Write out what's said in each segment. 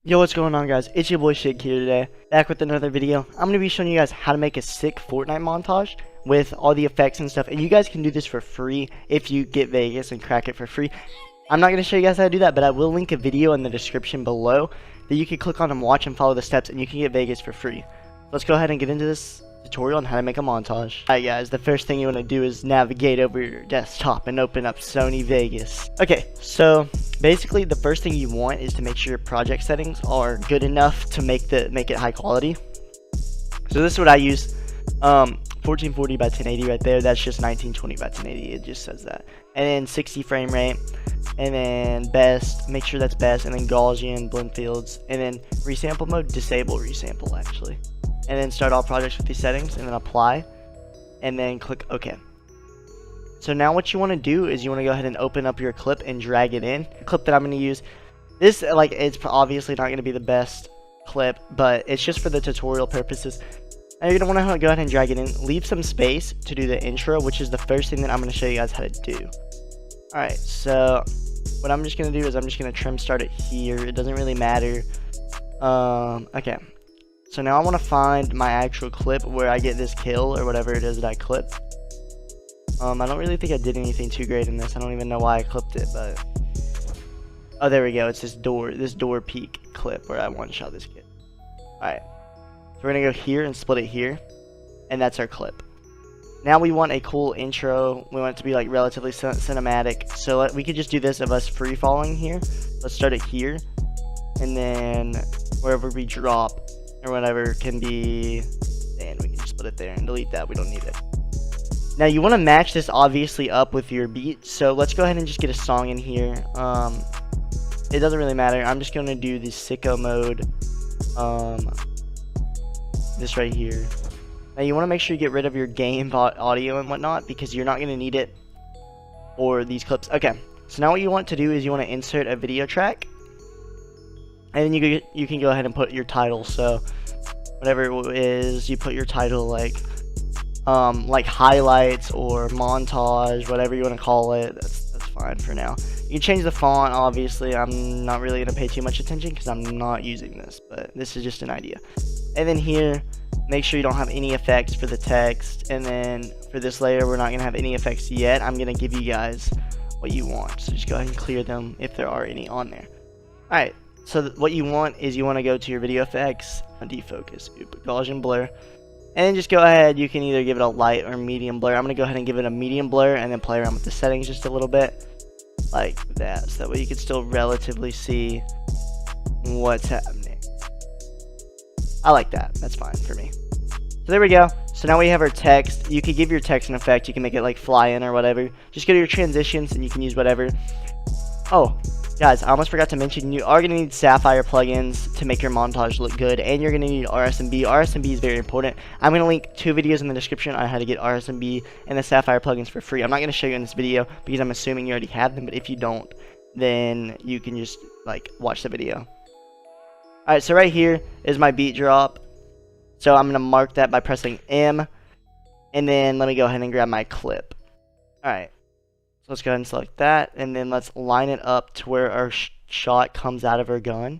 Yo, what's going on, guys? It's your boy Shig here today, back with another video. I'm going to be showing you guys how to make a sick Fortnite montage with all the effects and stuff, and you guys can do this for free if you get Vegas and crack it for free. I'm not going to show you guys how to do that, but I will link a video in the description below that you can click on and watch and follow the steps, and you can get Vegas for free. Let's go ahead and get into this tutorial on how to make a montage. Alright guys, the first thing you want to do is navigate over your desktop and open up Sony Vegas. Okay, so basically the first thing you want is to make sure your project settings are good enough to make it high quality. So this is what I use. 1440 by 1080 right there. That's just 1920 by 1080. It just says that. And then 60 frame rate. And then best, make sure that's best. And then Gaussian blend fields. And then resample mode, disable resample actually. And then start all projects with these settings, and then apply, and then click OK. So now what you want to do is you want to go ahead and open up your clip and drag it in. The clip that I'm going to use, this, like, it's obviously not going to be the best clip, but it's just for the tutorial purposes. And you're going to want to go ahead and drag it in. Leave some space to do the intro, which is the first thing that I'm going to show you guys how to do. Alright, so what I'm just going to do is I'm just going to trim start it here. It doesn't really matter. Okay. So now I want to find my actual clip where I get this kill or whatever it is that I clip. I don't really think I did anything too great in this. I don't even know why I clipped it, but oh, there we go. It's this door peak clip where I one-shot this kid. Alright. So we're going to go here and split it here. And that's our clip. Now we want a cool intro. We want it to be like relatively cinematic. So we could just do this of us free falling here. Let's start it here. And then wherever we drop or whatever can be, and we can just put it there and delete that. We don't need it. Now you want to match this obviously up with your beat, so let's go ahead and just get a song in here. It doesn't really matter. I'm just going to do the sicko mode, this right here. Now you want to make sure you get rid of your game audio and whatnot, because you're not going to need it for these clips. Okay, so now what you want to do is you want to insert a video track. And then you can go ahead and put your title. So whatever it is, you put your title like highlights or montage, whatever you want to call it. That's fine for now. You can change the font. Obviously, I'm not really gonna pay too much attention because I'm not using this, but this is just an idea. And then here, make sure you don't have any effects for the text. And then for this layer, we're not gonna have any effects yet. I'm gonna give you guys what you want. So just go ahead and clear them if there are any on there. All right. So what you want is you want to go to your video effects, defocus, Gaussian blur, and then just go ahead. You can either give it a light or medium blur. I'm going to go ahead and give it a medium blur and then play around with the settings just a little bit like that. So that way you can still relatively see what's happening. I like that. That's fine for me. So there we go. So now we have our text. You could give your text an effect. You can make it like fly in or whatever. Just go to your transitions and you can use whatever. Oh, guys, I almost forgot to mention, you are going to need Sapphire plugins to make your montage look good, and you're going to need RSMB. RSMB is very important. I'm going to link 2 videos in the description on how to get RSMB and the Sapphire plugins for free. I'm not going to show you in this video because I'm assuming you already have them, but if you don't, then you can just like watch the video. Alright, so right here is my beat drop. So I'm going to mark that by pressing M, and then let me go ahead and grab my clip. Alright. So let's go ahead and select that, and then let's line it up to where our shot comes out of our gun.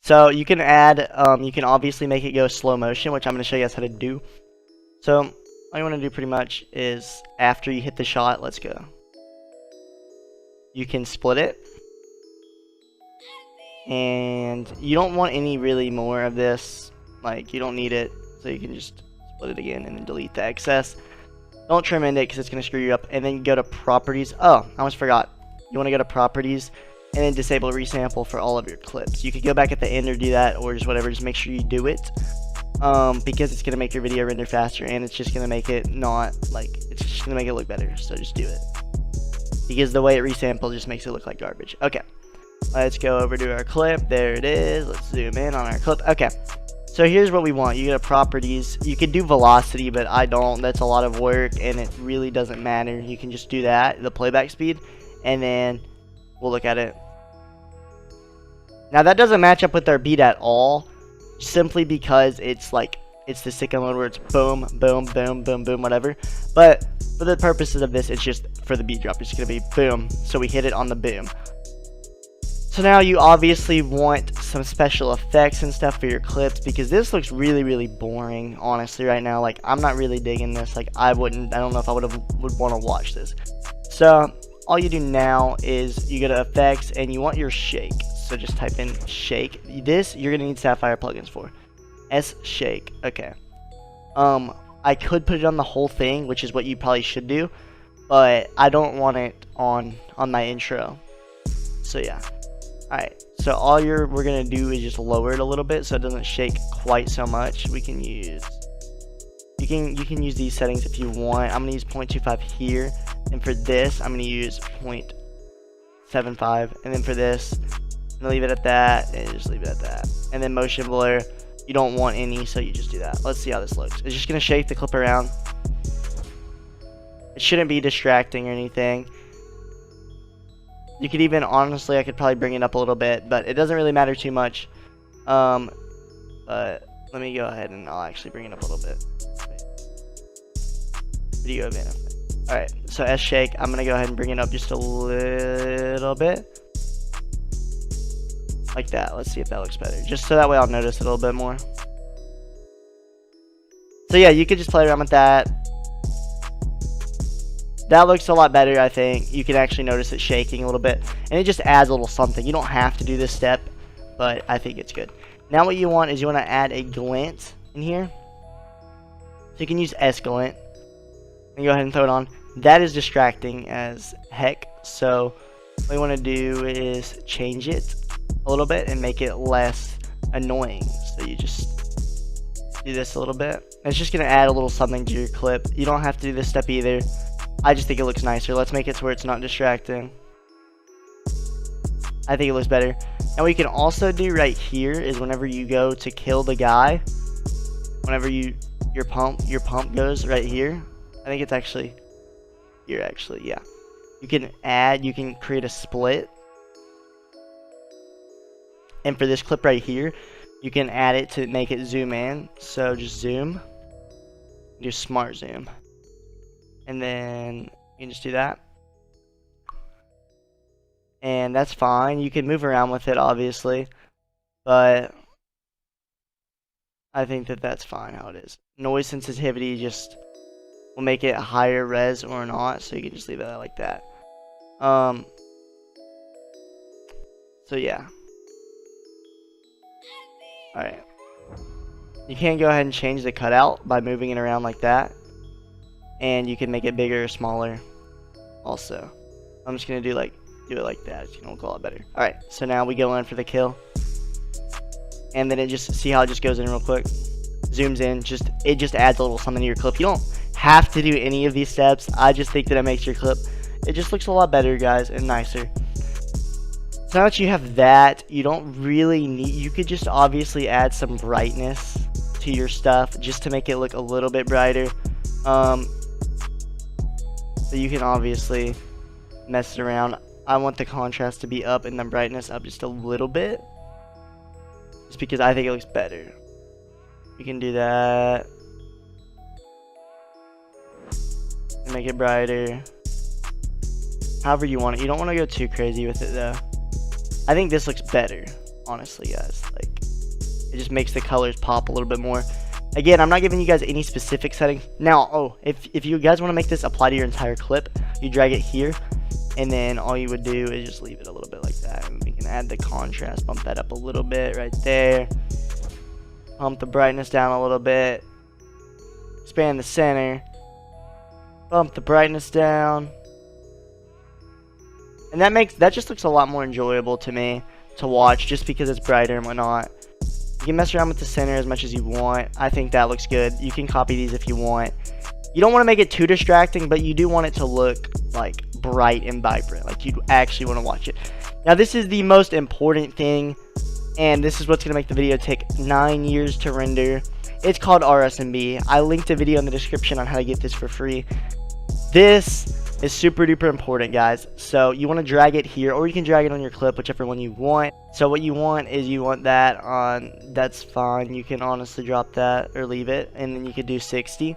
So you can add, you can obviously make it go slow motion, which I'm going to show you guys how to do. So all you want to do pretty much is after you hit the shot, let's go. You can split it. And you don't want any really more of this. Like, you don't need it. So you can just split it again and then delete the excess. Don't trim in it because it's going to screw you up. And then go to properties. Oh, I almost forgot. You want to go to properties and then disable resample for all of your clips. You could go back at the end or do that, or just whatever. Just make sure you do it. Because it's going to make your video render faster, and it's just going to make it not like, it's just going to make it look better. So just do it. Because the way it resampled just makes it look like garbage. Okay. Let's go over to our clip. There it is. Let's zoom in on our clip. Okay. So here's what we want. You go to properties. You could do velocity, but I don't. That's a lot of work, and it really doesn't matter. You can just do that, the playback speed, and then we'll look at it. Now that doesn't match up with our beat at all, simply because it's like, it's the sicko mode where it's boom, boom, boom, boom, boom, whatever. But for the purposes of this, it's just for the beat drop. It's going to be boom. So we hit it on the boom. So now you obviously want some special effects and stuff for your clips, because this looks really boring, honestly, right now. Like, I'm not really digging this. Like, I don't know if I would want to watch this. So all you do now is you go to effects and you want your shake. So just type in shake. This you're gonna need Sapphire plugins for. Shake. Okay. I could put it on the whole thing, which is what you probably should do, but I don't want it on my intro. So yeah. Alright, so all we're gonna do is just lower it a little bit so it doesn't shake quite so much. We can use, you can use these settings if you want. I'm gonna use 0.25 here, and for this I'm gonna use 0.75, and then for this I'm gonna leave it at that, and just leave it at that. And then motion blur, you don't want any, so you just do that. Let's see how this looks. It's just gonna shake the clip around. It shouldn't be distracting or anything. You could even, honestly, I could probably bring it up a little bit, but it doesn't really matter too much. But let me go ahead and I'll actually bring it up a little bit. Video event. Alright, so shake, I'm gonna go ahead and bring it up just a little bit. Like that. Let's see if that looks better. Just so that way I'll notice it a little bit more. So yeah, you could just play around with that. That looks a lot better, I think. You can actually notice it shaking a little bit, and it just adds a little something. You don't have to do this step, but I think it's good. Now what you want is you want to add a glint in here. So you can use glint and go ahead and throw it on. That is distracting as heck, so what you want to do is change it a little bit and make it less annoying. So you just do this a little bit. It's just going to add a little something to your clip. You don't have to do this step either. I just think it looks nicer. Let's make it to where it's not distracting. I think it looks better. Now what you can also do right here is whenever you go to kill the guy, whenever your pump goes right here. I think it's actually here, actually, yeah. You can create a split. And for this clip right here, you can add it to make it zoom in. So just zoom, do smart zoom. And then you can just do that. And that's fine. You can move around with it, obviously. But I think that's fine how it is. Noise sensitivity just will make it higher res or not. So you can just leave it like that. So yeah. Alright. You can go ahead and change the cutout by moving it around like that. And you can make it bigger or smaller also. I'm just gonna do it like that. It's gonna look a lot better. Alright, so now we go in for the kill. And then see how it just goes in real quick. Zooms in, it just adds a little something to your clip. You don't have to do any of these steps. I just think that it makes your clip, it just looks a lot better, guys, and nicer. So now that you have that, you don't really need, you could just obviously add some brightness to your stuff just to make it look a little bit brighter. So you can obviously mess it around. I want the contrast to be up and the brightness up just a little bit, just because I think it looks better. You can do that and make it brighter however you want it. You don't want to go too crazy with it though. I think this looks better, honestly, guys. Like, it just makes the colors pop a little bit more. Again, I'm not giving you guys any specific settings. Now, if you guys want to make this apply to your entire clip, you drag it here, and then all you would do is just leave it a little bit like that. And we can add the contrast, bump that up a little bit right there. Pump the brightness down a little bit. Expand the center. Bump the brightness down. And that just looks a lot more enjoyable to me to watch, just because it's brighter and whatnot. You can mess around with the center as much as you want. I think that looks good. You can copy these if you want. You don't want to make it too distracting, but you do want it to look like bright and vibrant, like you actually want to watch it. Now this is the most important thing, and this is what's going to make the video take 9 years to render. It's called RSMB. I linked a video in the description on how to get this for free. This is super duper important, guys. So you want to drag it here, or you can drag it on your clip, whichever one you want. So what you want is you want that on, that's fine. You can honestly drop that or leave it, and then you could do 60.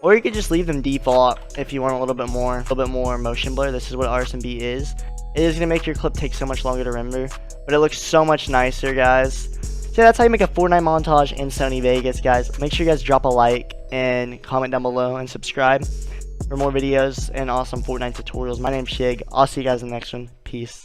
Or you could just leave them default if you want a little bit more motion blur. This is what RSMB is. It is going to make your clip take so much longer to render, but it looks so much nicer, guys. So that's how you make a Fortnite montage in Sony Vegas, guys. Make sure you guys drop a like and comment down below and subscribe for more videos and awesome Fortnite tutorials. My name's Shig. I'll see you guys in the next one. Peace.